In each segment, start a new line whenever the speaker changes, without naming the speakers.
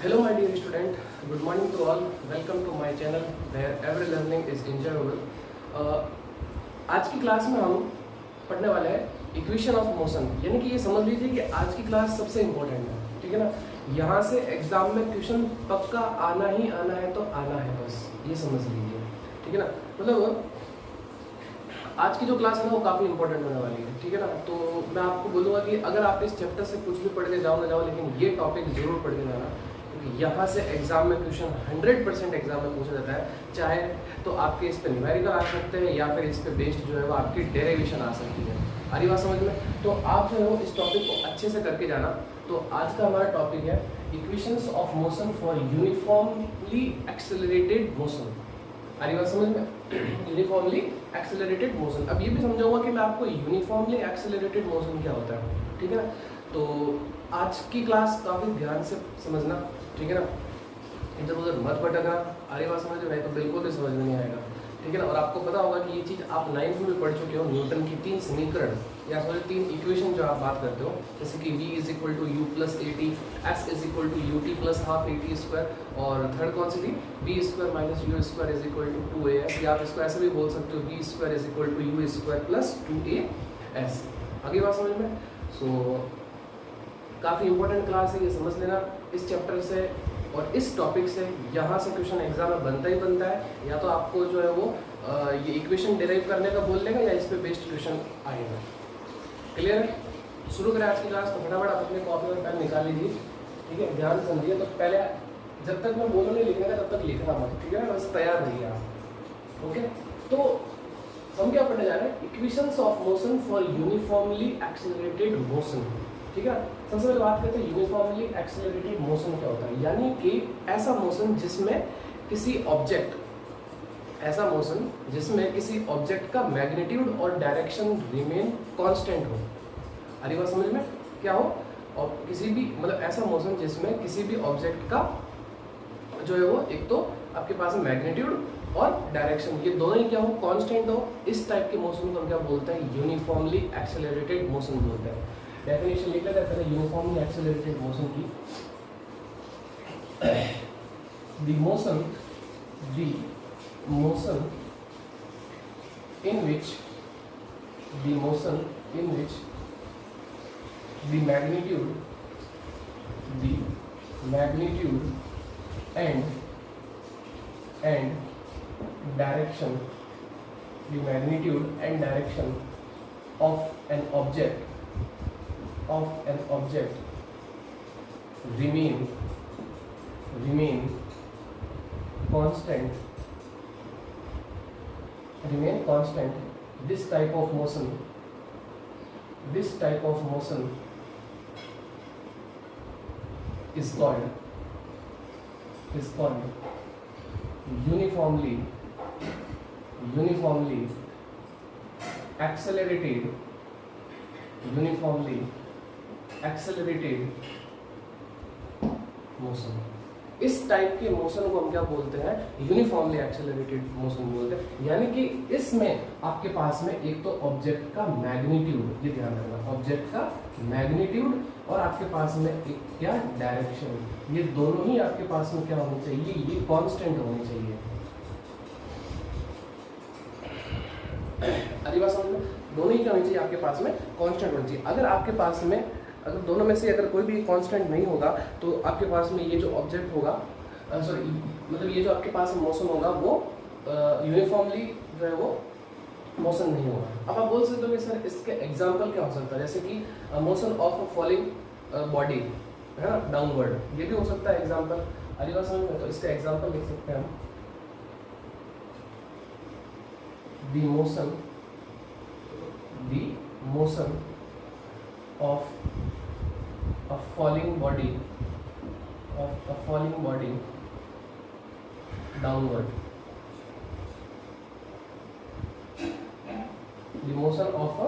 Hello my dear student, good morning to all. Welcome to my channel where every learning is enjoyable. आज की class में हम पढ़ने वाले हैं इक्वेशन ऑफ मोशन, यानी कि ये समझ लीजिए कि आज की क्लास सबसे इम्पोर्टेंट है, ठीक है ना। यहाँ से एग्जाम में क्वेश्चन पक्का आना ही आना है, तो आना है, बस ये समझ लीजिए, ठीक है ना। मतलब आज की जो क्लास है ना वो काफ़ी इंपॉर्टेंट होने वाली है, ठीक है ना। तो मैं आपको बोलूँगा कि अगर आप इस चैप्टर से कुछ भी पढ़ के जाओ ना जाओ, लेकिन ये टॉपिक जरूर पढ़ के जाना, क्योंकि यहाँ से एग्जाम में क्वेश्चन 100% एग्जाम में पूछा जाता है। चाहे तो आपके इस पर न्यूमेरिकल आ सकते हैं या फिर इस पर बेस्ड जो है वो आपकी डेरिवेशन आ सकती है। आ रही बात समझ में? तो आप जो है वो इस टॉपिक को अच्छे से करके जाना। तो आज का हमारा टॉपिक है equations of motion for uniformly accelerated motion. आ रही बात समझ में? Uniformly accelerated motion. अब ये भी समझाऊंगा कि मैं आपको यूनिफॉर्मली एक्सेलरेटेड मोशन क्या होता है, ठीक है ना। तो आज की क्लास काफ़ी ध्यान से समझना, ठीक है ना। इधर उधर मत भटकना। आ रही बात समझ में? तो बिल्कुल भी समझ में नहीं आएगा, ठीक है ना। और आपको पता होगा कि ये चीज़ आप 9th में पढ़ चुके हो, न्यूटन की 3 समीकरण या सॉरी 3 इक्वेशन जो आप बात करते हो, जैसे कि v = u + at, s = ut + ½ at², और थर्ड कौन सी थी, b² - u² = 2as, या आप इसको ऐसे भी बोल सकते हो v² = u² + 2as। आगे बात समझ में? सो काफ़ी इंपॉर्टेंट क्लास है, ये समझ लेना। इस चैप्टर से और इस टॉपिक से यहाँ से क्वेश्चन एग्जाम में बनता ही बनता है। या तो आपको जो है वो ये इक्वेशन डिराइव करने का बोल देगा या इस पे बेस्ड क्वेश्चन आएगा। क्लियर है? शुरू करें आज की क्लास। तो फटाफट आप अपने कॉपी और पेन निकाल लीजिए, ठीक है। ध्यान से समझिए। तो पहले जब तक मैं बोलूँ नहीं लिखने का तब तक लिखना मत, ठीक है ना। बस तैयार रहिए आप, ओके। तो हम क्या पढ़ने जा रहे हैं? Equations of motion for uniformly accelerated motion, ठीक है। सबसे पहले बात करते हैं यूनिफॉर्मली एक्सेलरेटेड मोशन क्या होता है। यानी कि ऐसा मोशन जिसमें किसी ऑब्जेक्ट का मैग्नीट्यूड और डायरेक्शन रिमेन कांस्टेंट हो। अरे बात समझ में? क्या हो? और किसी भी मतलब ऐसा मोशन जिसमें किसी भी ऑब्जेक्ट का जो है वो एक तो आपके पास मैग्नीट्यूड और डायरेक्शन, ये दोनों ही क्या हो, कांस्टेंट हो। इस टाइप के मोशन को हम क्या बोलते हैं? यूनिफॉर्मली एक्सेलरेटेड मोशन बोलते हैं। डेफिनेशन लिख लेते हैं पहले यूनिफॉर्मली एक्सेलरेटेड मोशन की। The motion in which the magnitude and direction of an object remain constant. This type of motion is called uniformly accelerated motion. इस टाइप के मोशन को हम क्या बोलते हैं? यूनिफॉर्मली एक्सेलरेटेड मोशन बोलते हैं। यानी कि इसमें आपके पास में एक तो ऑब्जेक्ट का मैग्नीट्यूड, ये ध्यान रखना, ऑब्जेक्ट का मैग्नीट्यूड और आपके पास में एक क्या डायरेक्शन, ये दोनों ही आपके पास में क्या होनी चाहिए? ये कांस्टेंट होनी चाहिए। अरे बात समझ में? दोनों ही क्या होनी चाहिए? आपके पास में कांस्टेंट होनी चाहिए। अगर आपके पास में अगर दोनों में से अगर कोई भी कांस्टेंट नहीं होगा तो आपके पास में ये जो ऑब्जेक्ट होगा, सॉरी मतलब ये जो आपके पास मोशन होगा वो यूनिफॉर्मली जो है वो मोशन नहीं होगा। अब आप बोल सकते हो कि सर इसके एग्जांपल क्या हो सकता है? जैसे कि motion of a falling body, है ना, डाउनवर्ड, ये भी हो सकता है एग्जांपल। अरे बात समझ में? तो इसका एग्जांपल लिख सकते हैं हम, the motion of a falling body downward. The motion of a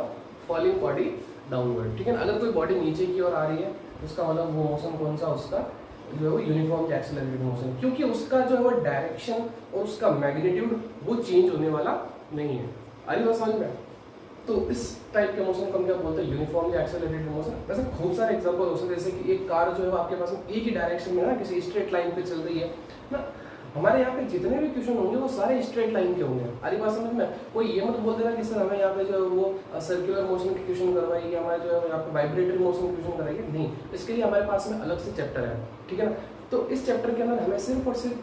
falling body downward, ठीक है ना। अगर कोई बॉडी नीचे की ओर आ रही है उसका मतलब वो मोशन कौन सा? उसका जो है वो यूनिफॉर्मली एक्सेलरेटेड मोशन, क्योंकि उसका जो है वो डायरेक्शन और उसका मैग्नीट्यूड वो चेंज होने वाला नहीं है। आ रही बात समझ में? तो इस टाइप के मोशन को हम क्या बोलते हैं, यूनिफॉर्मली एक्सेलरेटेड मोशन। वैसे खूब सारे एग्जांपल हो सकते हैं, जैसे कि एक कार जो है वो आपके पास में एक ही डायरेक्शन में ना किसी स्ट्रेट लाइन पे चल रही है ना। हमारे यहाँ पे जितने भी क्वेश्चन होंगे वो सारे स्ट्रेट लाइन के होंगे। अरे बात समझ में, कोई ये मत बोल देना कि सर हमें यहाँ पे जो है वो सर्कुलर मोशन के क्वेश्चन करवाइए, हमारे जो है यहाँ पे वाइब्रेटरी मोशन क्वेश्चन कराइए, नहीं। इसके लिए हमारे पास में अलग से चैप्टर है, ठीक है ना। तो इस चैप्टर के अंदर हमें सिर्फ और सिर्फ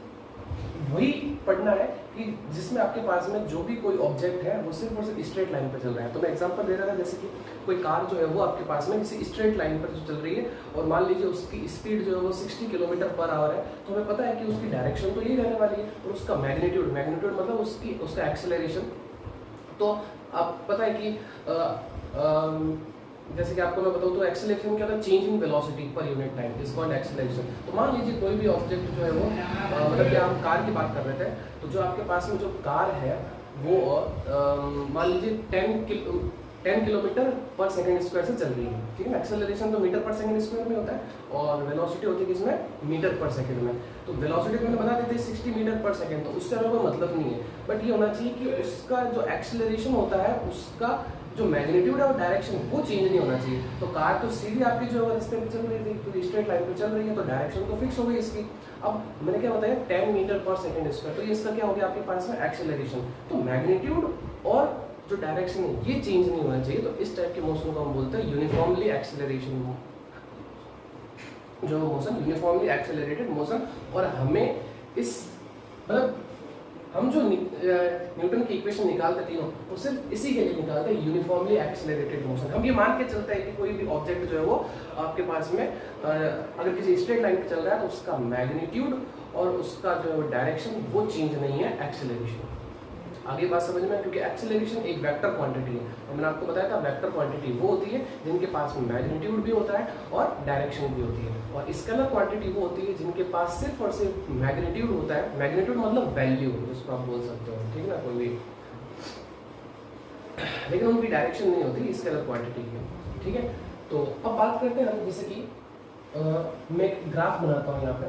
वही पढ़ना है कि जिसमें आपके पास में जो भी कोई ऑब्जेक्ट है वो सिर्फ और सिर्फ स्ट्रेट लाइन पर चल रहा है। तो मैं एग्जांपल दे रहा था, जैसे कि कोई कार जो है वो आपके पास में किसी स्ट्रेट लाइन पर जो चल रही है और मान लीजिए उसकी स्पीड जो है वो 60 किलोमीटर पर आवर है, तो हमें पता है कि उसकी डायरेक्शन तो यही रहने वाली है और उसका मैग्नीट्यूड मतलब उसका एक्सेलरेशन। तो आप पता है कि जैसे कि आपको मैं बताऊँ तो एक्सेलरेशन क्या होता है, change in velocity per unit time is called acceleration. तो मान लीजिए कोई भी ऑब्जेक्ट जो है वो मतलब कि हम कार की बात कर रहे थे, तो जो आपके पास में जो कार है वो मान लीजिए 10 किलोमीटर पर सेकंड स्क्वायर से चल रही है, ठीक है ना। एक्सेलरेशन तो मीटर पर सेकंड स्क्वायर में होता है और वेलोसिटी होती है किसमें, मीटर पर सेकंड में। तो वेलोसिटी मैंने बता दी थी 60 मीटर पर सेकंड, तो उससे हमें कोई मतलब नहीं है, बट ये होना चाहिए कि उसका जो एक्सेलरेशन होता है उसका जो मैग्नीट्यूड है और डायरेक्शन वो चेंज नहीं होना चाहिए। तो कार तो सीधी आपकी जो है रास्ते पे चल रही थी, तो स्ट्रेट लाइन पे चल रही है, तो डायरेक्शन तो फिक्स हो गई इसकी। अब मैंने क्या बताया 10 मीटर पर सेकंड स्क्वायर, तो ये इसका क्या हो गया आपके पास में एक्सेलरेशन। तो मैग्नीट्यूड और जो डायरेक्शन है ये चेंज नहीं होना चाहिए। तो इस टाइप के मोशन को हम बोलते हैं यूनिफॉर्मली एक्सेलरेशन, जो मोशन यूनिफॉर्मली एक्सेलरेटेड मोशन। और हमें इस मतलब हम जो न्यूटन की इक्वेशन निकालते तीनों, वो सिर्फ इसी के लिए निकालते हैं, यूनिफॉर्मली एक्सेलरेटेड मोशन। हम ये मान के चलते हैं कि कोई भी ऑब्जेक्ट जो है वो आपके पास में अगर किसी स्ट्रेट लाइन पे चल रहा है तो उसका मैग्नीट्यूड और उसका जो है वो डायरेक्शन वो चेंज नहीं है, एक्सेलरेशन। आगे बात समझ में, क्योंकि एक्सेलरेशन एक वेक्टर क्वांटिटी है और मैंने आपको बताया था वेक्टर क्वांटिटी वो होती है जिनके पास में मैग्नीट्यूड भी होता है और डायरेक्शन भी होती है, और स्केलर क्वांटिटी वो होती है जिनके पास सिर्फ और सिर्फ मैग्नीट्यूड होता है। मैग्नीट्यूड मतलब वैल्यू जिसको आप बोल सकते हो, ठीक है ना, कोई भी, लेकिन उनकी डायरेक्शन नहीं होती स्केलर क्वांटिटी की, ठीक है। तो अब बात करते हैं हम, जैसे कि मैं एक ग्राफ बनाता हूँ यहाँ पे।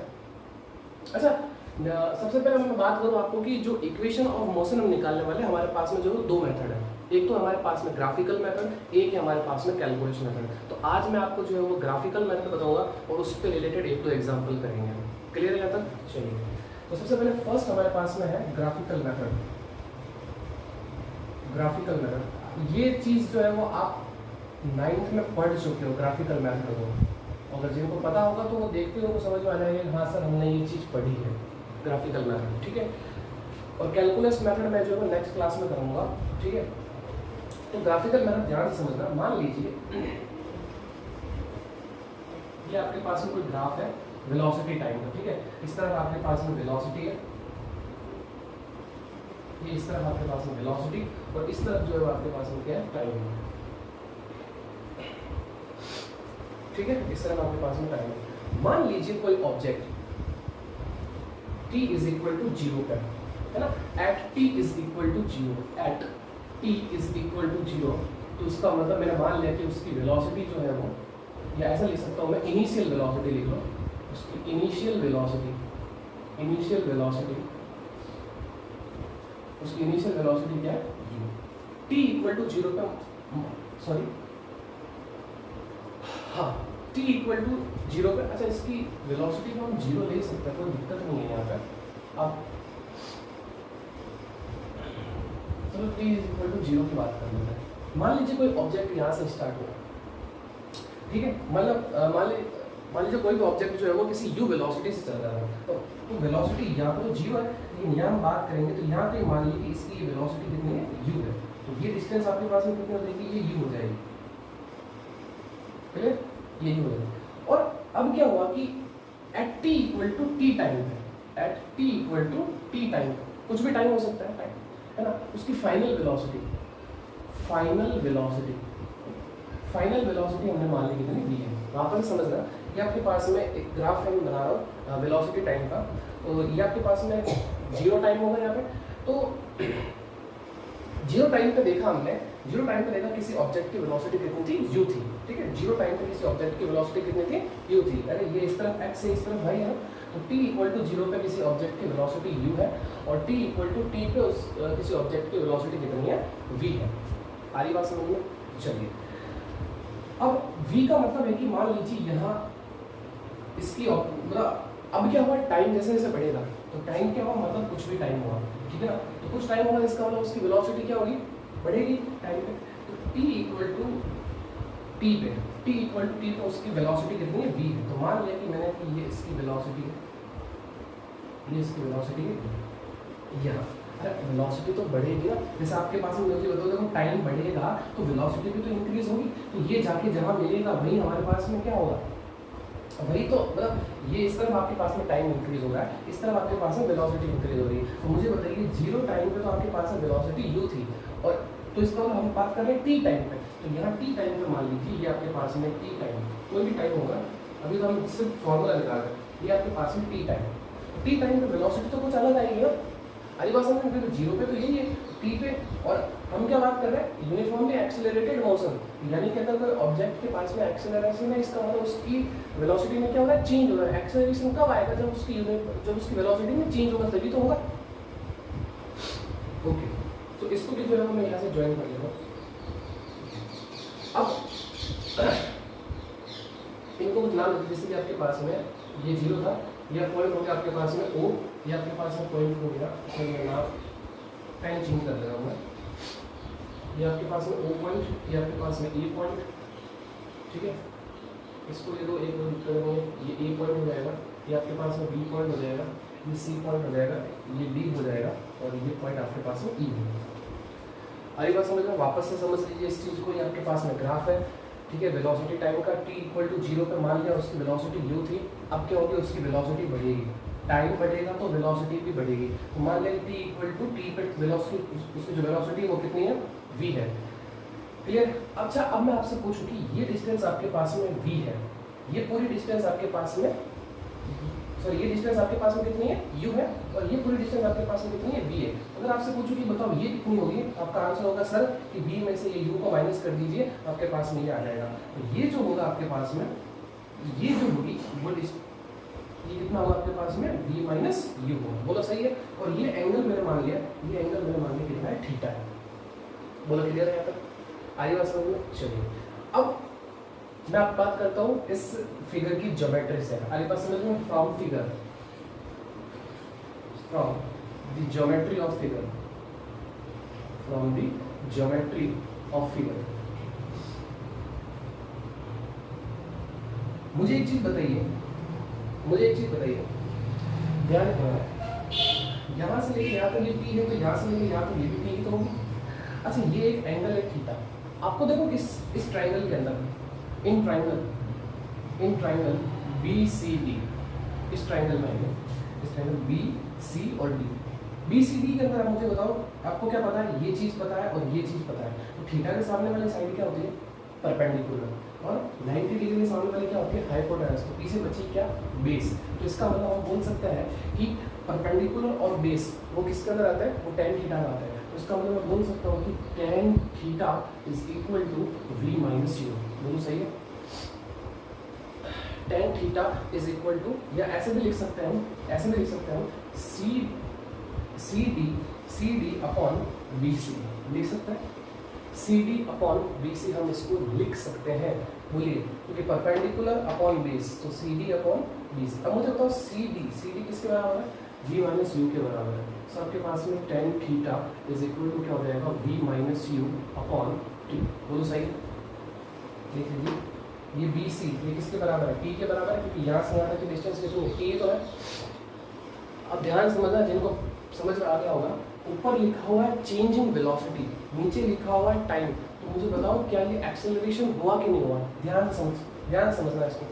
अच्छा, सबसे पहले मैं बात करूँ आपको कि जो इक्वेशन ऑफ मोशन हम निकालने वाले हमारे पास में जो दो मेथड है, एक तो हमारे पास में ग्राफिकल मेथड, एक है हमारे पास में कैलकुलेशन मेथड। तो आज मैं आपको जो है वो ग्राफिकल मेथड बताऊंगा और उस पर रिलेटेड एक दो एग्जांपल करेंगे। क्लियर है यहाँ तक? चलिए, तो सबसे पहले फर्स्ट हमारे पास में है ग्राफिकल मेथड। ग्राफिकल मेथड ये चीज़ जो है वो आप 9th में पढ़ चुके हो ग्राफिकल मेथड को, अगर जिनको पता होगा तो वो देखते हो समझ में आ जाएगा, हाँ सर हमने ये चीज़ पढ़ी है ग्राफिकल मेथड, ठीक है। और कैलकुलस मेथड मैं जो है नेक्स्ट क्लास में करूँगा, ठीक है। तो ग्राफिकल मेथड ध्यान से समझना। मान लीजिए ये आपके पास में कोई ग्राफ है वेलोसिटी टाइम का, ठीक है। इस तरफ आपके पास में वेलोसिटी है, ये इस तरफ आपके पास में वेलोसिटी, और इस तरफ जो है आपके पास में क्या है, टाइम है, ठीक है। इस तरफ आपके पास में टाइम है। मान लीजिए कोई object t is equal to 0 पे है ना, at t is equal to 0, at t is equal to 0, तो उसका मतलब मैंने मान लिया कि उसकी वेलोसिटी जो है वो, या ऐसा लिख सकता हूँ मैं, इनिशियल वेलोसिटी लिख लो, उसकी इनिशियल वेलोसिटी, उसकी इनिशियल वेलोसिटी क्या है, t इक्वल टू 0 पे, सॉरी हाँ, t इक्वल टू 0 पे। अच्छा, इसकी वेलोसिटी को हम 0 ले सकते हैं, कोई दिक्कत नहीं है यहाँ पे। अब चलो t इज इक्वल टू 0 की बात कर लेते हैं। मान लीजिए कोई ऑब्जेक्ट यहाँ से स्टार्ट हुआ, ठीक है, मतलब मान लीजिए कोई भी ऑब्जेक्ट जो है वो किसी u वेलोसिटी से चल रहा है, तो वेलोसिटी यहाँ पर तो 0 है, लेकिन यहाँ हम बात करेंगे तो यहाँ पे मान लीजिए कि इसकी वेलोसिटी कितनी है, u है, तो ये डिस्टेंस आपके पास में कितनी हो जाएगी, ये u हो जाएगी, क्लियर, यही हो जाएगी। और अब क्या हुआ कि at t equal to T time पे, at t equal to T time पे, कुछ भी टाइम हो सकता है टाइम, है ना, उसकी फाइनल वेलोसिटी हमने मान ली कितनी दी है। वहाँ पर समझना, ये आपके पास में एक ग्राफ है मैं बना रहा हूँ वेलोसिटी टाइम का, तो ये आपके पास में 0 टाइम होगा यहाँ पे। तो 0 टाइम पे देखा हमने, 0 टाइम पे देखा किसी ऑब्जेक्ट की वेलोसिटी कितनी थी, u थी, ठीक है। 0 टाइम पे किसी ऑब्जेक्ट की वेलोसिटी कितनी थी, u थी। अरे ये इस तरफ x है, इस तरफ y है, तो t इक्वल टू 0 पे किसी ऑब्जेक्ट की वेलोसिटी u है, और t इक्वल टू t पे किसी ऑब्जेक्ट की वेलोसिटी कितनी है, v है। आ रही बात समझ में? चलिए, अब v का मतलब है कि मान लीजिए यहाँ इसकी मतलब अब क्या हुआ, टाइम जैसे जैसे बढ़ेगा तो टाइम क्या हुआ, मतलब कुछ भी टाइम हुआ, ठीक है ना, तो कुछ टाइम होगा इसका मतलब उसकी वेलोसिटी क्या होगी, बढ़ेगी टाइम पे। तो t इक्वल टू टी पे, t इक्वल टू टी पे उसकी वेलोसिटी कितनी है, v है। तो मान लिया कि मैंने कि ये इसकी वेलोसिटी है, ये इसकी वेलोसिटी है यहाँ। अरे वेलोसिटी तो बढ़ेगी ना, जैसे आपके पास में मुझे बताओ, देखो टाइम बढ़ेगा तो वेलोसिटी भी तो इंक्रीज होगी, तो ये जाके जहाँ मिलेगा वही हमारे पास में क्या होगा, वही तो मतलब ये इस तरफ आपके पास में टाइम इंक्रीज हो रहा है, इस तरफ आपके पास में वेलोसिटी इंक्रीज हो रही है। तो मुझे बताइए जीरो टाइम पे तो आपके पास में वेलोसिटी u थी, और तो इसका मतलब हम बात कर रहे हैं t टाइम पे, तो यहाँ t टाइम पे मान लीजिए ये आपके पास में t टाइम, कोई भी टाइम होगा, अभी तो हम सिर्फ फॉर्मूला निकाल रहे हैं, ये आपके पास में t टाइम पे वेलोसिटी तो कुछ अलग आएगी ना, अरे बात समझ में, जीरो पे तो यही है t पे, और हम क्या बात कर रहे हैं, यूनिफॉर्मली एक्सेलरेटेड मोशन, यानी कि अगर कोई ऑब्जेक्ट के पास में एक्सेलरेशन है, इसका मतलब उसकी वेलोसिटी में क्या हो रहा है, चेंज हो रहा है। एक्सेलरेशन कब आएगा, जब उसकी वेलोसिटी में चेंज होगा तभी तो होगा। ओके, तो इसको भी जो है मैं यहाँ से ज्वाइन कर लेता हूँ। अब इनको कुछ नाम देते, जैसे कि आपके पास में ये जीरो था, यह पॉइंट हो गया आपके पास में ओ, ये आपके पास में पॉइंट हो गया, इसमें मैं नाम पेन चेंज कर दे रहा हूँ मैं, ये आपके पास में ओ पॉइंट, ये आपके पास में ए पॉइंट, ठीक है, इसको ले दो, एक ये ए पॉइंट हो जाएगा, ये आपके पास में बी पॉइंट हो जाएगा, ये सी पॉइंट हो जाएगा, ये डी हो जाएगा, और ये पॉइंट आपके पास में ई होगा। अरे बात समझ में, वापस से समझ लीजिए इस चीज़ को, ये आपके पास में ग्राफ है, ठीक है, वेलोसिटी टाइम का t इक्वल टू जीरो पे मान लिया, उसकी वेलोसिटी u थी, अब क्या होगी, उसकी वेलोसिटी बढ़ेगी, टाइम बढ़ेगा तो वेलोसिटी भी बढ़ेगी, तो मान लिया t इक्वल टू टी पे वेलोसिटी, उसकी जो वेलोसिटी है वो कितनी है, v है, क्लियर। अच्छा, अब मैं आपसे पूछूं कि ये डिस्टेंस आपके पास में v है, ये पूरी डिस्टेंस आपके पास में, सॉरी ये डिस्टेंस आपके पास में कितनी है, u है, और ये पूरी डिस्टेंस आपके पास में कितनी है, v है। अगर आपसे पूछूं कि बताओ ये कितनी होगी, आपका आंसर होगा सर कि v में से ये u को माइनस कर दीजिए, आपके पास में ये आ जाएगा। तो ये जो होगा आपके पास में, ये जो होगी वो ये कितना होगा आपके पास में, v माइनस u होगा, बोलो सही है। और ये एंगल मैंने मान लिया, ये एंगल मैंने मान लिया कितना है, थीटा है, बोलो क्लियर है यहाँ तक, आई बात समझ में। चलिए, अब मैं आप बात करता हूँ इस फिगर की ज्योमेट्री से, आगे बात समझ में, from the geometry of figure, from the geometry of figure. मुझे एक चीज बताइए, ध्यान रखना, यहाँ से लेके यहाँ तक ये p है, तो यहाँ से लेके यहाँ तक ये भी p ही तो होगी। अच्छा, ये एक एंगल है थीटा, आपको देखो इस ट्राइंगल के अंदर, in triangle B C D, इस ट्राइंगल में, इस ट्राइंगल बी सी और डी, बी सी डी के अंदर आप मुझे बताओ, आपको क्या पता है, ये चीज़ पता है और ये चीज़ पता है, तो थीटा के सामने वाली साइड क्या होती है, परपेंडिकुलर, और 90 डिग्री के सामने वाली क्या होती है, हाइपोटेनस, तो पीछे बची क्या, बेस। तो इसका मतलब हम बोल सकते हैं कि परपेंडिकुलर और बेस वो किसके अंदर आता है, वो tan थीटा में आता है। तो इसका मतलब मैं बोल सकता हूँ कि tan theta is equal to v minus u, बोलो सही है। tan theta is equal to, या ऐसे भी लिख सकते हैं C D upon B C, लिख सकते हैं C D upon B C, हम इसको लिख सकते हैं, बोलिए, क्योंकि परपेंडिकुलर अपॉन बेस, तो C D upon B C. अब मुझे बताओ सी डी किसके बराबर है, v माइनस यू के बराबर है। सो आपके पास में tan theta is equal to क्या हो जाएगा, v minus U upon T, बोलो सही। देख लीजिए, ये बी सी ये किसके बराबर है, t के बराबर है, क्योंकि यहाँ से यहाँ तक की डिस्टेंस कितनी है, t तो है। अब ध्यान समझना, जिनको समझ में आ गया होगा, ऊपर लिखा हुआ है चेंज इन वेलोसिटी, नीचे लिखा हुआ है टाइम, तो मुझे बताओ क्या ये एक्सेलरेशन हुआ कि नहीं हुआ, ध्यान से समझना इसको,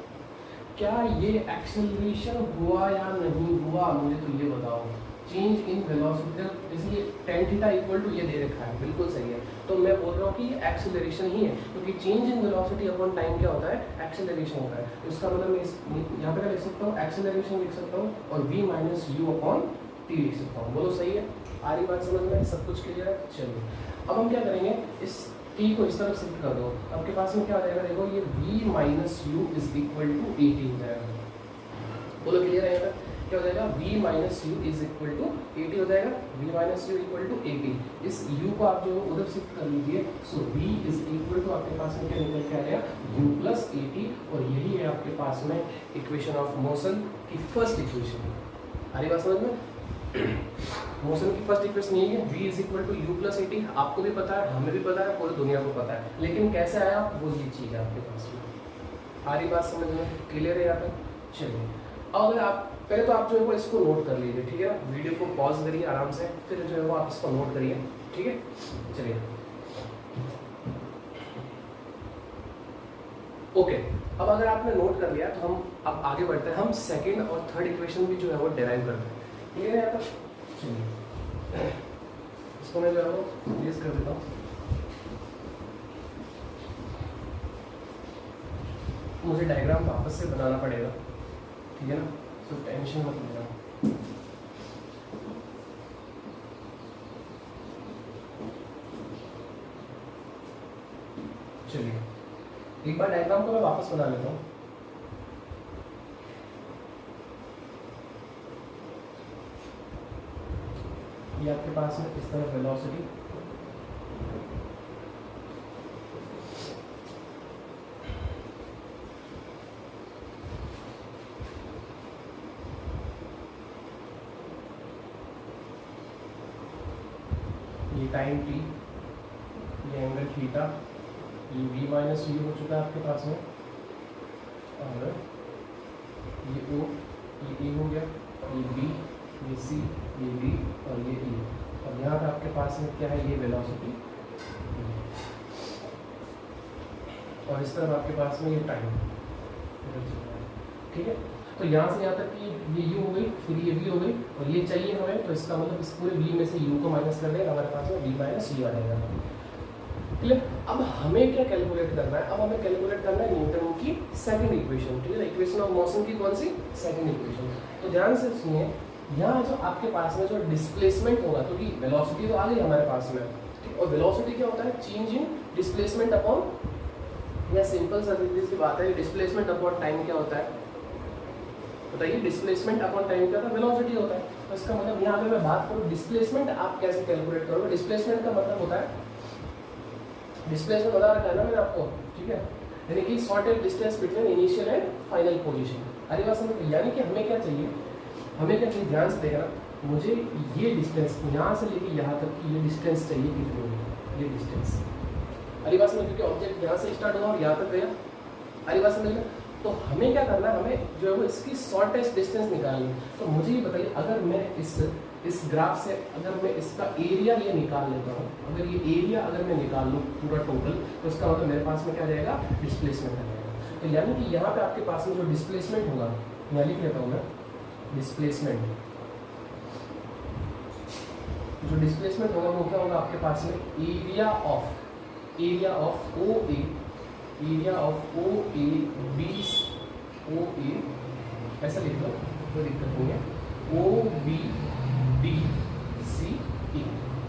क्या ये एक्सेलरेशन हुआ या नहीं हुआ, मुझे तो ये बताओ। चेंज इन वेलोसिटी, इसलिए tan थीटा इक्वल टू ये दे रखा है, बिल्कुल सही है, तो मैं बोल रहा हूँ कि ये एक्सेलरेशन ही है, क्योंकि change in velocity upon time क्या होता है, एक्सेलरेशन होता है। तो इसका मतलब मैं यहाँ पे लिख सकता हूँ, एक्सेलरेशन लिख सकता हूँ, और v minus U upon T लिख सकता हूँ, बोलो सही है। आ रही बात समझ में, सब कुछ क्लियर है। चलिए, अब हम क्या करेंगे, इस t को इस तरफ शिफ्ट कर दो, आपके पास में क्या आ जाएगा, देखो ये v minus U is equal to 18 जाएगा, बोलो क्लियर है। क्या हो जाएगा, v minus U is equal to 80 हो जाएगा, v minus U equal to 80। इस u को आप जो उधर शिफ्ट कर लीजिए, सो v इज इक्वल टू आपके पास में क्या निकल के आ गया, u प्लस 80, और यही है आपके पास में इक्वेशन ऑफ मोशन की फर्स्ट इक्वेशन। आ रही बात समझ में? मोशन की फर्स्ट इक्वेशन यही है, v is equal to U plus 80। आपको भी पता है, हमें भी पता है, पूरी दुनिया को पता है, लेकिन कैसे आया वो ये चीज़ है आपके पास में। आ रही बात समझ में? क्लियर है यहाँ पे? चलिए, अगर आप पहले तो आप जो है वो इसको नोट कर लीजिए, ठीक है ना। वीडियो को पॉज करिए आराम से, फिर जो है वो आप इसको नोट करिए, ठीक है। चलिए ओके, अब अगर आपने नोट कर लिया तो हम अब आगे बढ़ते हैं। हम सेकंड और थर्ड इक्वेशन भी जो है वो डिराइव करते हैं, क्लियर है यहाँ पर? चलिए इसको मैं जो है वो रिलीज कर देता हूँ। मुझे डायग्राम वापस से बनाना पड़ेगा, ठीक है ना, तो टेंशन मत लेना। चलिए एक बार डायग्राम को मैं वापस बना लेता हूँ। ये आपके पास में इस तरह वेलोसिटी, ये टाइम t, ये एंगल थीटा, ये v माइनस यू हो चुका है आपके पास में, और ये o, ये e हो गया, ये b, ये c, ये d और ये e, और यहाँ पे आपके पास में क्या है, ये वेलोसिटी, और इस तरफ आपके पास में ये टाइम, ठीक है। तो यहाँ से यहाँ तक कि ये u हो गई, फिर ये v हो गई, और ये चाहिए हमें, तो इसका मतलब इस पूरे v में से u को माइनस कर देगा, हमारे पास में v माइनस u आ जाएगा। क्लियर? अब हमें क्या कैलकुलेट करना है? अब हमें कैलकुलेट करना है न्यूटन की सेकंड इक्वेशन, ठीक है। इक्वेशन ऑफ मोशन की कौन सी? Second equation. तो ध्यान से सुनिए, यहाँ जो आपके पास में जो डिस्प्लेसमेंट होगा, क्योंकि वेलोसिटी तो आ गई हमारे पास में, ठीक, और वेलोसिटी क्या होता है? चेंज इन डिस्प्लेसमेंट अपॉन, या सिंपल सा सी बात है, डिस्प्लेसमेंट अपॉन टाइम क्या होता है बताइए? डिस्प्लेसमेंट अपॉन टाइम क्या होता है? वेलोसिटी होता है। तो इसका मतलब यहाँ अगर मैं बात करूँ डिस्प्लेसमेंट आप कैसे कैलकुलेट करोगे? डिस्प्लेसमेंट का मतलब होता है, डिस्प्लेसमेंट बता रखा है ना मैंने आपको, ठीक है, यानी कि shortest distance between initial and final position. अरे बात समझ, यानी कि हमें क्या चाहिए? हमें क्या चाहिए? ध्यान से देखना, मुझे ये डिस्टेंस यहाँ से लेके यहाँ तक की ये डिस्टेंस चाहिए, कितनी होगी ये डिस्टेंस? अरे बात समझ, क्योंकि ऑब्जेक्ट यहाँ से स्टार्ट हुआ और यहाँ तक गया। अरे बात समझ में? तो हमें क्या करना है? हमें जो है वो इसकी शॉर्टेस्ट डिस्टेंस निकालनी है। तो मुझे ये बताइए, अगर मैं इस ग्राफ से अगर मैं इसका एरिया ये निकाल लेता हूँ, अगर ये एरिया अगर मैं निकाल लूँ पूरा टोटल, तो इसका मतलब मेरे पास में क्या जाएगा? डिस्प्लेसमेंट आ जाएगा। तो यानी कि यहाँ पे आपके पास में जो डिस्प्लेसमेंट होगा, मैं लिख लेता हूँ मैं, डिस्प्लेसमेंट, जो डिस्प्लेसमेंट होगा वो क्या होगा आपके पास में? Area of O A, area of O A B O A, ऐसा लिख लो, कोई दिक्कत नहीं है, O B D C A,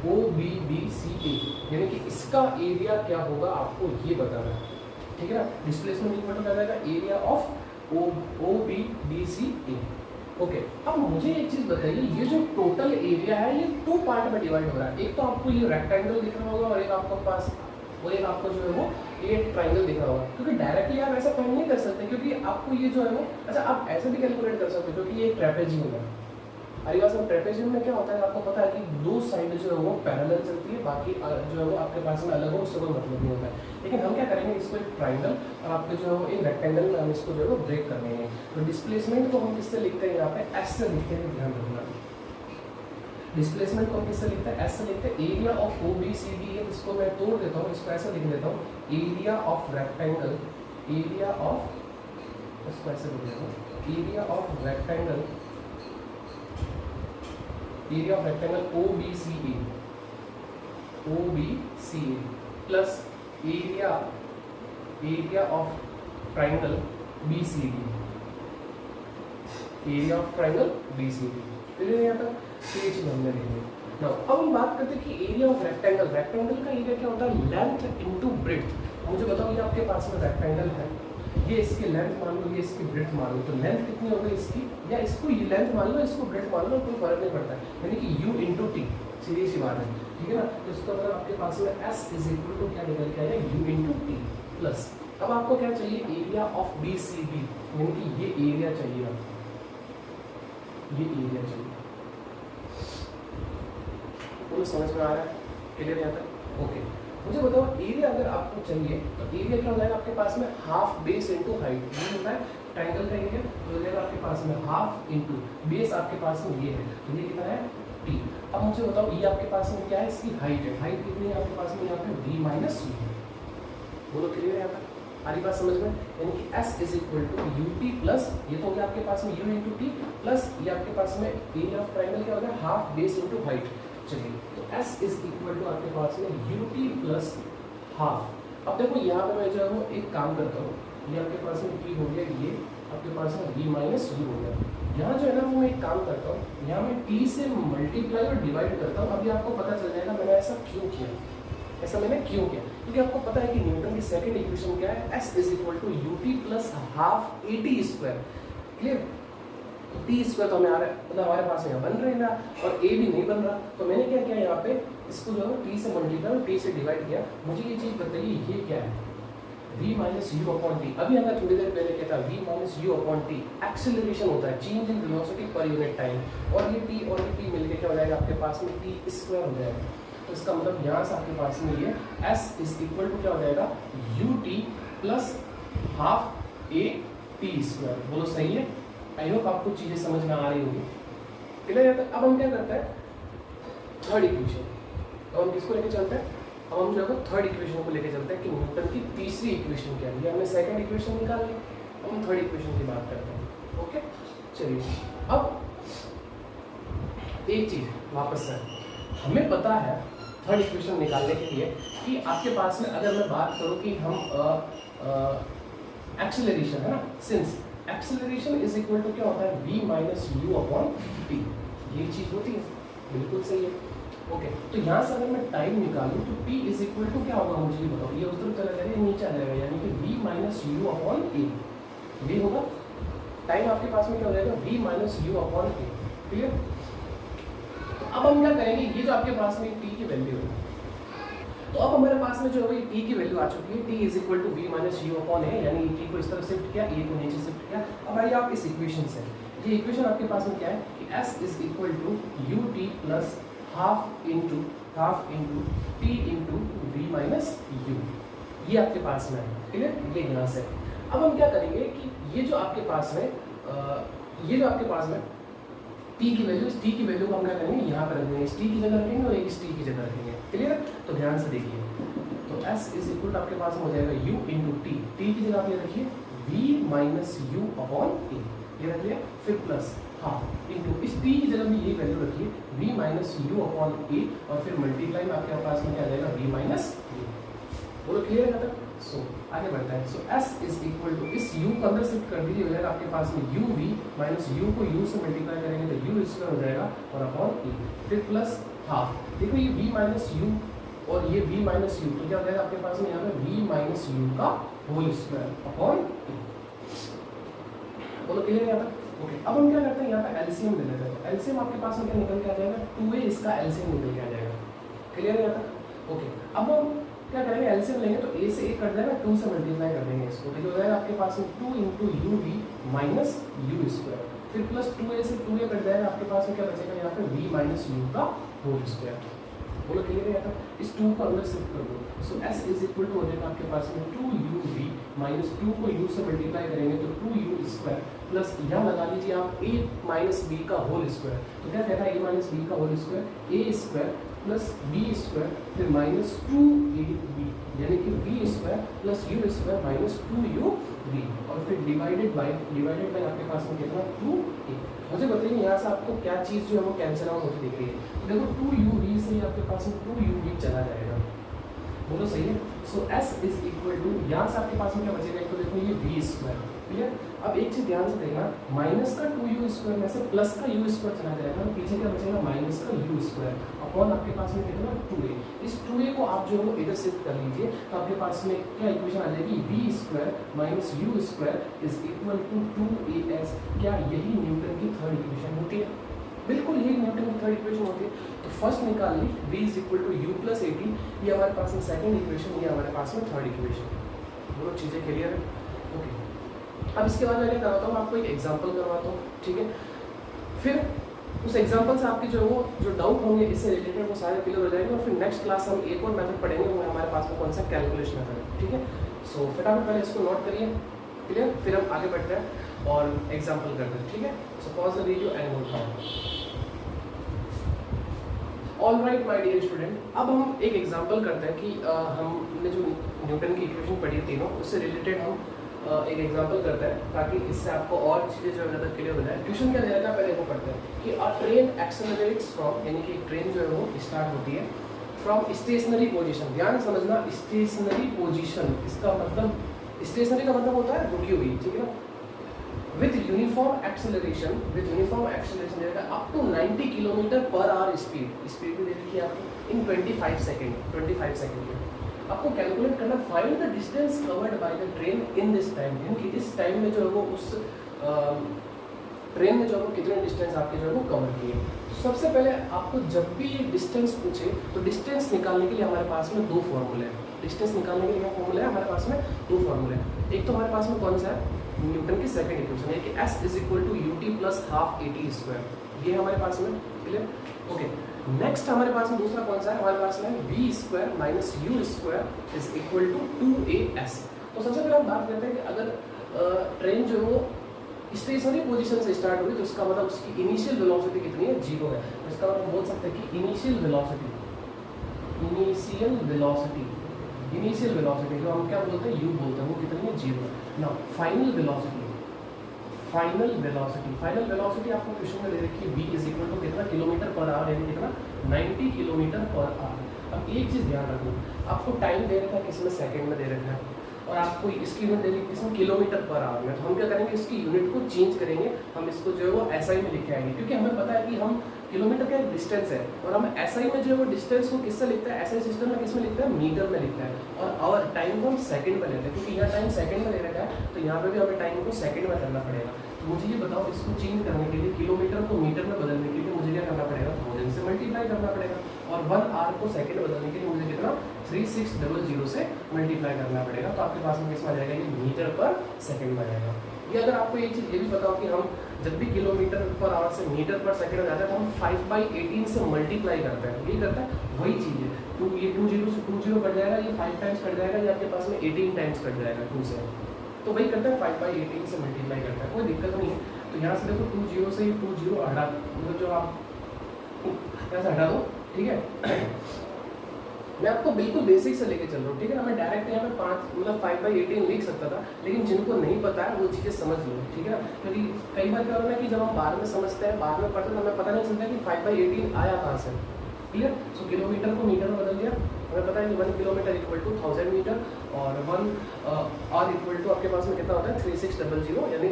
O B D C A, यानी कि इसका एरिया क्या होगा आपको ये बताना है, ठीक है ना। डिस्प्लेसमेंट इक्वल टू क्या जाएगा? Area of O B D C A. Okay, अब मुझे एक चीज़ बताइए, ये जो टोटल एरिया है ये 2 पार्ट में डिवाइड हो रहा है। एक तो आपको ये रेक्टेंगल दिख रहा होगा, और एक आपको पास, और एक आपको जो है वो ये ट्राइंगल दिख रहा होगा। क्योंकि डायरेक्टली आप ऐसा फाइंड नहीं कर सकते, क्योंकि आपको ये जो है वो, अच्छा आप ऐसे भी कैलकुलेट कर सकते हो, क्योंकि ये एक ट्रेपेजियम है। अरे बात, ट्रेपेजियम में क्या होता है आपको पता है कि 2 साइड जो है वो पैरेलल चलती है, बाकी जो है वो आपके पास में अलग हो, उससे कोई मतलब नहीं होता है। लेकिन हम क्या करेंगे, इसको एक ट्राइंगल और आपके जो है वो एक रेक्टेंगल में हम इसको जो है वो ब्रेक कर देंगे। तो डिस्प्लेसमेंट को हम किससे लिखते हैं? यहाँ पे एस से लिखते हैं, ध्यान रखना। डिस्प्लेसमेंट को हम किससे लिखते हैं? एस से लिखते हैं। Area of O B C D है, इसको मैं तोड़ देता हूँ, इसको ऐसे लिख देता हूँ, area of rectangle, area of, इसको ऐसे लिख देता हूँ, area of rectangle, area of rectangle O B C A, O B C A plus area of triangle B C D, area of triangle B C D. Clear है यहाँ तक? ये चीज हमने लिखी। नाउ अब हम बात करते हैं कि एरिया ऑफ रेक्टेंगल, रेक्टेंगल का एरिया क्या होता है? Length into breadth. मुझे बताओ, ये आपके पास में रेक्टेंगल है, ये इसकी लेंथ मान लो, ये इसकी ब्रेड्थ मान लो, तो लेंथ कितनी हो गई इसकी, या इसको ये लेंथ मान लो, इसको ब्रेड्थ मान लो, कोई फर्क नहीं पड़ता, यानी कि u इंटू टी, सीधी सी बात है, ठीक है ना। तो इसका मतलब आपके पास में s इज इक्वल टू क्या निकल के आएगा, u इंटू टी प्लस, अब आपको क्या चाहिए, area of B C B, यानी कि ये एरिया चाहिए, ये एरिया चाहिए, बोलो समझ में आ रहा है, क्लियर है तक, ओके। मुझे बताओ एरिया अगर आपको चाहिए तो एरिया क्या हो जाएगा आपके पास में, हाफ बेस इंटू हाइट, ये होता है ट्राइंगल का एरिया, तो हो जाएगा आपके पास में हाफ इंटू बेस, आपके पास में ये है, तो ये कितना है टी। अब मुझे बताओ ये आपके पास में क्या है, इसकी हाइट है, हाइट कितनी है आपके पास में यहाँ पे v माइनस यू, बोलो क्लियर है यहाँ पर, आरी बात समझ में, यानी कि s is equal to U T plus, ये तो हो गया आपके पास में u इंटू टी प्लस, ये आपके पास में एरिया ऑफ ट्राइंगल क्या हो गया, हाफ बेस इंटू हाइट। चलिए तो s इज इक्वल टू आपके पास में यू टी प्लस हाफ। अब देखो यहाँ पे मैं जो है वो एक काम करता हूँ, ये आपके पास में t हो गया, ये आपके पास में v माइनस यू हो गया, यहाँ जो है ना वो मैं एक काम करता हूँ, यहाँ मैं t से मल्टीप्लाई और डिवाइड करता हूँ। अभी आपको पता चल जाएगा मैंने ऐसा क्यों किया, ऐसा मैंने क्यों किया, क्योंकि आपको पता है कि न्यूटन की सेकंड इक्वेशन क्या है, s is equal to U T plus half A T square, clear. T square तो मतलब हमारे पास यहाँ बन रही ना, और ए भी नहीं बन रहा, तो मैंने क्या किया यहाँ पे, इसको जो है टी से मल्टीप्लाई और टी से डिवाइड किया। मुझे ये चीज़ बताइए ये क्या है, v minus U upon T. अभी हमें थोड़ी देर पहले क्या था, v minus U upon T acceleration होता है, change in velocity per unit time, और ये t और ये t मिलके क्या हो जाएगा आपके पास में टी स्क्वायर हो जाएगा। तो इसका मतलब यहाँ से आपके पास में ये s इज इक्वल टू क्या हो जाएगा, you T plus half A T square, बोलो सही है। आई होप आपको चीज़ें समझ में आ रही होगी, क्लियर है। अब हम क्या करते हैं, थर्ड इक्वेशन, अब हम किसको लेके चलते हैं, अब हम जो है थर्ड इक्वेशन को लेके चलते हैं कि न्यूटन की तीसरी इक्वेशन क्या है। ये हमने सेकंड इक्वेशन निकाल ली, अब हम थर्ड इक्वेशन की बात करते हैं, ओके। चलिए अब एक चीज़ वापस से, हमें पता है थर्ड इक्वेशन निकालने के लिए कि आपके पास में अगर मैं बात करूँ कि हम एक्सेलरेशन है ना, since acceleration is equal to क्या होता है, v minus U upon T, ये चीज़ होती है, बिल्कुल सही है, ओके। तो यहाँ से अगर मैं टाइम निकालूँ तो t इज इक्वल टू क्या होगा, मुझे ये बताओ, ये उस तरफ चला जाएगा, नीचे आ जाएगा, यानी कि v माइनस यू अपॉन ए, ये होगा टाइम आपके पास में क्या हो जाएगा, v माइनस यू अपॉन ए, क्लियर। तो अब हम क्या करेंगे, ये जो आपके पास में t की वैल्यू है, तो अब हमारे पास में जो है t की वैल्यू आ चुकी है, t is equal to v minus U upon A, यानी t को इस तरफ शिफ्ट किया, a को नीचे शिफ्ट किया। अब आइए आप इस इक्वेशन से, ये इक्वेशन आपके पास में क्या है कि s is equal to U T plus half into T into V minus U, ये आपके पास में है, क्लियर, ये यहाँ से। अब हम क्या करेंगे कि ये जो आपके पास में ये जो आपके पास में t की वैल्यू, इस t की वैल्यू को हम क्या करेंगे, यहाँ पर रख देंगे, इस t की जगह रखेंगे और एक इस t की जगह रखेंगे, क्लियर। तो ध्यान से देखिए, तो s इज इक्वल टू आपके पास में हो जाएगा u इंटू टी, टी की जगह आप ये रखिए v माइनस यू अपॉन ए, ये रख लिया, फिर प्लस हाफ इंटू इस t की जगह भी ये वैल्यू रखिए v माइनस यू अपॉन ए, और फिर मल्टीप्लाई में आपके पास में क्या आ जाएगा, v माइनस यू, बोलो क्लियर है तक। सो आगे बढ़ता है, सो s इज इक्वल टू, इस u को अंदर शिफ्ट कर दीजिए, हो जाएगा आपके पास में u v माइनस u को u से मल्टीप्लाई करेंगे तो u स्क्वायर हो जाएगा और अपॉन e, फिर प्लस हाफ, देखो ये v माइनस u और ये v माइनस यू, तो क्या हो जाएगा आपके पास में यहाँ पे v माइनस यू का होल स्क्वायर अपॉन e, बोलो क्लियर है तक। ओके, अब हम क्या करते हैं, यहाँ पे एलसीएम ले लेते हैं, तो एलसीएम आपके पास में क्या निकल के आ जाएगा, 2a, इसका एलसीएम निकल के आ जाएगा, क्लियर है तक। ओके, अब हम क्या करेंगे, एलसीएम लेंगे तो a से a कट जाएगा, 2 से मल्टीप्लाई कर देंगे इसको, तो हो जाएगा आपके पास में 2 into U V minus U square, फिर प्लस 2a से 2a कट जाएगा, आपके पास में क्या बचेगा यहाँ पे v माइनस यू का होल स्क्वायर, बोलो क्लियर है तक। इस 2 को अंदर शिफ्ट कर दो, सो s इज इक्वल टू हो जाएगा आपके पास में 2uv माइनस 2 को u से मल्टीप्लाई करेंगे तो 2u स्क्वायर प्लस यहाँ लगा लीजिए आप a माइनस b का होल स्क्वायर, तो क्या कहता है a माइनस b का whole square, a square plus b square फिर माइनस 2ab, यानी कि b square plus u square minus 2uv, और फिर डिवाइडेड बाय आपके पास में कितना 2a। मुझे बताइए यहाँ से आपको क्या चीज़ जो है वो कैंसिल आउट होती दिख रही है, तो देखो 2uv से आपके पास में 2uv चला जाएगा, बोलो सही है। सो s इज इक्वल टू, यहाँ से आपके पास में क्या बचेगा, एक तो देखो ये v स्क्वायर क्लियर। अब एक चीज ध्यान से देखना, माइनस का 2u² में से प्लस का u² चला जाएगा, पीछे क्या बचेगा माइनस का u² अपॉन आपके पास में कितना 2a। इस 2a को आप जो है इधर शिफ्ट कर लीजिए तो आपके पास में क्या इक्वेशन आ जाएगी, v² minus u² is equal to 2as। क्या यही न्यूटन की थर्ड इक्वेशन होती है? बिल्कुल यही न्यूटन की थर्ड इक्वेशन होती है। तो फर्स्ट निकाल ली v is equal to u plus 80, ये हमारे पास में सेकंड इक्वेशन, ये हमारे पास में थर्ड इक्वेशन। दोनों चीज़ें क्लियर है? ओके। अब इसके बाद मैं क्या करवाता हूँ, आपको एक एग्जांपल करवाता हूँ, ठीक है। फिर उस एग्जांपल से आपके जो डाउट होंगे इससे रिलेटेड वो सारे क्लियर हो जाएंगे, और फिर नेक्स्ट क्लास हम एक और मेथड पढ़ेंगे, वो हमारे पास में कौन सा कैलकुलेशन मेथड, ठीक है। सो फटाफट पहले इसको नोट करिए, क्लियर, फिर हम आगे बढ़ते हैं और एग्जाम्पल करते हैं, ठीक है। So pause the video and note down. All right my dear student, अब हम एक एग्जांपल करते हैं कि हमने जो न्यूटन की इक्वेशन पढ़ी तीनों, उससे रिलेटेड हम एक एग्जांपल करते हैं ताकि इससे आपको और चीज़ें जो है ज़्यादा क्लियर हो जाए। क्वेश्चन क्या दिया था पहले वो पढ़ते हैं कि अ ट्रेन एक्सेलरेट्स फ्रॉम, यानी कि एक ट्रेन जो है वो स्टार्ट होती है फ्रॉम स्टेशनरी पोजीशन। ध्यान समझना, स्टेशनरी पोजीशन, इसका मतलब स्टेशनरी का मतलब होता है रुकी हुई, ठीक है ना। With uniform acceleration up to 90 kilometre per hour speed भी दे रखी है आपको इन 25 सेकेंड में। आपको कैलकुलेट करना find the distance covered by the train in this time, यानी कि इस टाइम में जो है वो उस ट्रेन में जो है वो कितने डिस्टेंस आपके जो है वो कवर किए। सबसे पहले आपको जब भी ये डिस्टेंस पूछे तो डिस्टेंस निकालने के लिए हमारे पास में दो फॉर्मूले हैं। डिस्टेंस निकालने के लिए क्या फॉर्मूला है हमारे पास में? दो फॉर्मूले हैं। एक तो हमारे पास में कौन सा है, न्यूटन की सेकंड इक्वेशन है कि s is equal to ut plus half at², ये हमारे पास में, क्लियर। ओके, नेक्स्ट हमारे पास में दूसरा कौन सा है, हमारे पास में v² minus u² is equal to 2as। तो सबसे पहले हम बात करते हैं कि अगर ट्रेन जो है वो स्टेशनरी पोजीशन से स्टार्ट होगी तो इसका मतलब उसकी इनिशियल वेलोसिटी कितनी है, 0 है। तो इसका मतलब बोल सकते हैं कि इनिशियल वेलोसिटी जो हम क्या बोलते हैं, u बोलते हैं, वो कितनी है, 0 है। नाउ फाइनल वेलोसिटी आपको क्वेश्चन में दे रखी है, v इज इक्वल टू कितना, किलोमीटर पर आवर, यानी कितना, 90 किलोमीटर पर आवर। अब एक चीज़ ध्यान रखना, आपको टाइम दे रखा है किसमें, सेकंड में दे रखा है, और आपको इसकी यूनिट दे रखी है किसमें, किलोमीटर पर आवर में। तो हम क्या करेंगे, इसकी यूनिट को चेंज करेंगे, हम इसको जो है वो SI में लिख के आएंगे, क्योंकि हमें पता है कि हम किलोमीटर का एक डिस्टेंस है, और हम SI में जो है वो डिस्टेंस को किससे लिखता है, SI सिस्टम में किसमें लिखता है, मीटर में लिखता है, और आवर टाइम को हम सेकंड में लेते हैं, क्योंकि यहाँ टाइम सेकंड में ले रखा है, तो यहाँ पे भी हमें टाइम को सेकंड में करना पड़ेगा। तो मुझे ये बताओ, इसको चेंज करने के लिए, किलोमीटर को मीटर में बदलने के लिए मुझे क्या करना पड़ेगा, 1000 से मल्टीप्लाई करना पड़ेगा, और 1 आवर को सेकंड बदलने के लिए मुझे कितना, 3600 से मल्टीप्लाई करना पड़ेगा। तो आपके पास में किसमें आ जाएगा, ये मीटर पर सेकंड में आ जाएगा। ये अगर आपको एक चीज़ ये भी बताओ कि हम जब भी किलोमीटर पर आवर से मीटर पर सेकंड में जाता है तो हम 5/18 से मल्टीप्लाई करते हैं, ये करता है वही चीज़ है। तो ये 2 0 से 2 0 कट जाएगा, ये 5 टाइम्स कट जाएगा, ये आपके पास में 18 टाइम्स कट जाएगा 2 से, तो वही करता है 5/18 से मल्टीप्लाई करता है, कोई दिक्कत नहीं है। तो यहाँ से देखो 2 0 से 2 0 हटा, मतलब जो आप यहाँ से हटा दो, ठीक है। मैं आपको बिल्कुल बेसिक से लेके चल रहा हूँ, ठीक है ना। मैं डायरेक्ट यहाँ पे 5/18 लिख सकता था, लेकिन जिनको नहीं पता है वो चीज़ें समझ लो, ठीक है ना। क्योंकि कई बार क्या होता है कि जब हम बाद में समझते हैं, बाद में पढ़ते हैं, तो हमें पता नहीं चलता कि 5/18 आया कहाँ से, क्लियर। सो किलोमीटर को मीटर में बदल दिया, हमें पता है कि 1 किलोमीटर इक्वल टू 1000 मीटर, और 1 आवर इक्वल टू आपके पास में कितना होता है, 3600, यानी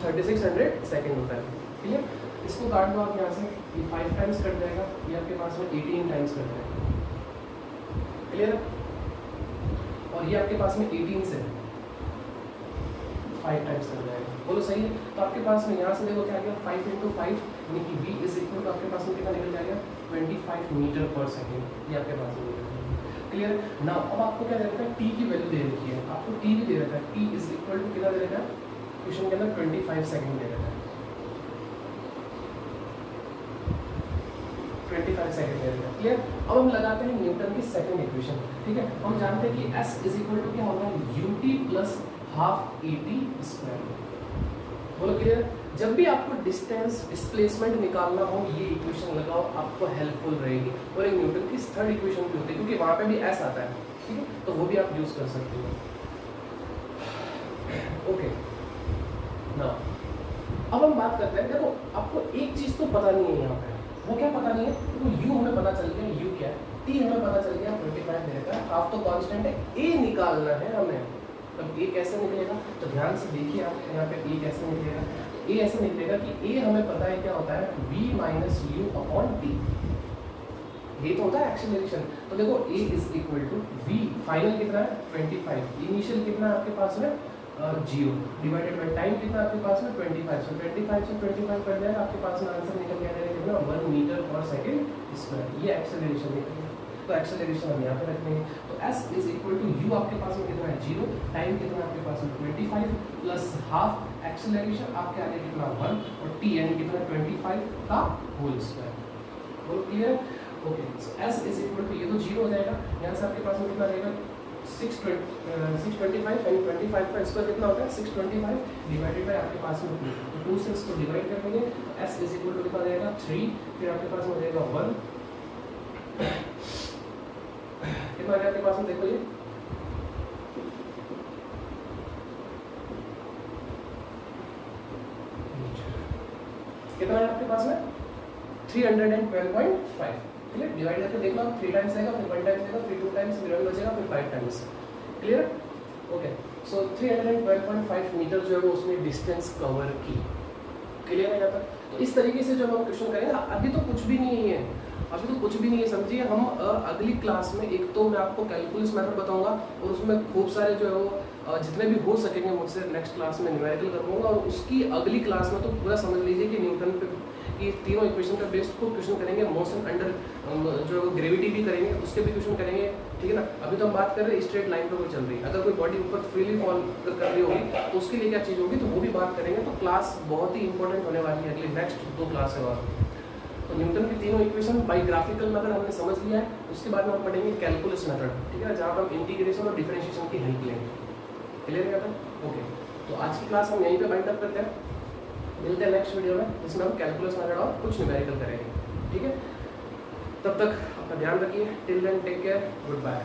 3600 सेकेंड होता है, क्लियर। इसको काट दो आप यहाँ से, ये 5 टाइम्स कट जाएगा, ये आपके पास में 18 टाइम्स कट जाएगा, क्लियर है। और ये आपके पास में 18 से 5 टाइम्स कर जाएगा, बोलो सही है। तो आपके पास में यहाँ से देखो क्या गया, 5 × 5, यानी कि v इज इक्वल टू आपके पास में कितना निकल जाएगा, 25 मीटर पर सेकेंड, ये आपके पास में, क्लियर। नाउ अब आपको क्या दे रखा है, t की वैल्यू दे रखी है, आपको t भी दे रखा है, t इज इक्वल टू कितना दे रखा है, क्वेश्चन के अंदर 25 सेकेंड दे रखा है, 25 सेकंड दे रखा है, क्लियर। अब हम लगाते हैं न्यूटन की सेकंड इक्वेशन, ठीक है। हम जानते हैं कि s इज इक्वल टू क्या होगा, ut प्लस हाफ at², बोलो क्लियर। जब भी आपको डिस्टेंस डिस्प्लेसमेंट निकालना हो, ये इक्वेशन लगाओ, आपको हेल्पफुल रहेगी। और एक न्यूटन की थर्ड इक्वेशन भी होती है, क्योंकि वहाँ पे भी s आता है, ठीक है, तो वो भी आप यूज कर सकते हो। ओके, ना अब हम बात करते हैं, देखो आपको एक चीज तो पता नहीं है यहाँ पे, वो क्या पता नहीं है, तो u हमें पता चल गया, u क्या है, t हमें पता चल गया 25 दे रखा है, हाफ तो कांस्टेंट है, a निकालना है हमें, तब ए कैसे निकलेगा, तो ध्यान से देखिए आप यहाँ पे ए कैसे निकलेगा। ए ऐसे निकलेगा कि ए हमें पता है क्या होता है v minus U upon T, ये तो होता है एक्सेलरेशन। तो देखो A is equal to V final कितना है 25, इनिशियल कितना है आपके पास में 0 डिवाइडेड बाय टाइम कितना आपके पास में 25, सो 25 से 25 कर जाएगा आपके पास में आंसर निकल के आ जाएगा कितना 1 मीटर पर सेकंड स्क्वायर, ये एक्सेलरेशन निकलेगा। तो एक्सेलरेशन हम यहाँ पे रखेंगे, तो s is equal to u आपके पास में कितना है 0, टाइम कितना आपके पास में 25 प्लस हाफ एक्सेलरेशन आपके आगे कितना 1 और t यानी कितना 25 का होल स्क्वायर। बोल clear? Okay, so s is equal to ये तो 0 हो जाएगा, यहाँ से आपके पास में कितना रहेगा 625 यानी 25 का स्क्वायर कितना होता है 625 डिवाइडेड बाय आपके पास में 2, तो 2 से इसको डिवाइड कर देंगे, s इज इक्वल टू कितना रहेगा 3, फिर आपके पास में रहेगा 1 कितना आ गया आपके पास में, देखो ये कितना है आपके पास में 312.5, क्लियर? डिवाइड करके देखना 3 टाइम्स आएगा, फिर 1 टाइम्स आएगा, फिर 2 टाइम्स, फिर 1 बचेगा, फिर 5 टाइम्स, क्लियर? ओके, सो 312.5 मीटर जो है वो उसने डिस्टेंस कवर की, क्लियर है यहाँ पर? तो इस तरीके से जब हम क्वेश्चन करेंगे, अभी तो कुछ भी नहीं है, अभी तो कुछ भी नहीं है, समझिए। हम अगली क्लास में एक तो मैं आपको कैलकुलस मेथड बताऊंगा और उसमें खूब सारे जो है वो जितने भी हो सकेंगे मुझसे नेक्स्ट क्लास में न्यूमेरिकल करूँगा, और उसकी अगली क्लास में तो पूरा समझ लीजिए कि न्यूटन पे की तीनों इक्वेशन का बेस्ड को क्वेश्चन करेंगे, मोशन अंडर जो है ग्रेविटी भी करेंगे, उसके भी क्वेश्चन करेंगे, ठीक है ना? अभी तो हम बात कर रहे हैं स्ट्रेट लाइन पे वो चल रही है, अगर कोई बॉडी ऊपर फ्रीली फॉल कर रही होगी तो उसके लिए क्या चीज़ होगी, तो वो भी बात करेंगे। तो क्लास बहुत ही इंपॉर्टेंट होने वाली है अगली नेक्स्ट 2 क्लास है। तो न्यूटन की तीनों इक्वेशन बाय ग्राफिकल मेथड हमने समझ लिया है, उसके बाद में हम पढ़ेंगे कैलकुलस मेथड, ठीक है, जहाँ पर हम इंटीग्रेशन और डिफरेंशिएशन की हेल्प लेंगे, क्लियर है? ओके, तो आज की क्लास हम यहीं पे बाइंड अप करते हैं, मिलते हैं नेक्स्ट वीडियो में जिसमें हम कैलकुलस मेथड और कुछ न्यूमेरिकल करेंगे, ठीक है? तब तक अपना ध्यान रखिए, till then take care, good bye.